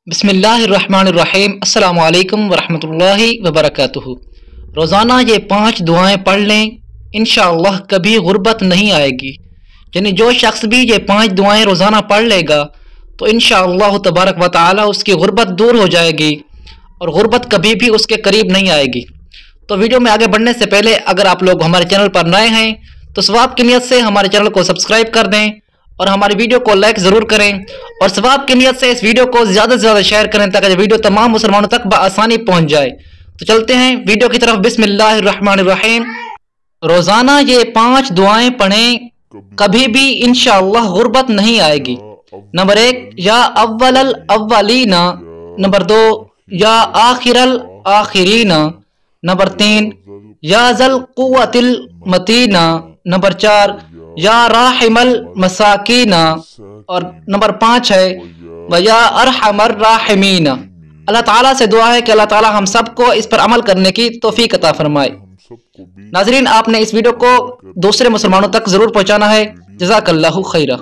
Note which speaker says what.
Speaker 1: बिस्मिल्लाहिर्रहमानिर्रहीम। अस्सलामु अलैकुम वरहमतुल्लाहि वबरकातुहू। रोज़ाना ये 5 दुआएं पढ़ लें, इंशाअल्लाह कभी गुर्बत नहीं आएगी। यानी जो शख्स भी ये 5 दुआएं रोज़ाना पढ़ लेगा तो इंशाअल्लाह तबारक व तआला उसकी गुर्बत दूर हो जाएगी और गुर्बत कभी भी उसके करीब नहीं आएगी। तो वीडियो में आगे बढ़ने से पहले अगर आप लोग हमारे चैनल पर नए हैं तो सवाब की नियत से हमारे चैनल को सब्सक्राइब कर दें और हमारी वीडियो को लाइक ज़रूर करें और सवाब की नियत से इस वीडियो को ज़्यादा से ज़्यादा शेयर करें ताकि वीडियो तमाम मुसलमानों तक बआसानी पहुंच जाए। तो चलते हैं वीडियो की तरफ। बिस्मिल्लाहिर्रहमानिर्रहीम। रोज़ाना ये 5 दुआएं पढ़ें, कभी भी इंशाअल्लाह गुर्बत नहीं आएगी। नंबर 1, या अव्वलल अव्वलीना। नंबर 2, या आखिरल आखिरीना। नंबर 3, या ज़ल कुव्वतिल मतीना। नंबर 4, या राहिमल मसाकीना। और नंबर 5 है वया अरहमर राहिमीना। अल्लाह ताला से दुआ है कि अल्लाह ताला हम सबको इस पर अमल करने की तौफीक अता फरमाए। नाज़रीन, आपने इस वीडियो को दूसरे मुसलमानों तक ज़रूर पहुँचाना है। जज़ाकल्लाहु खैरा।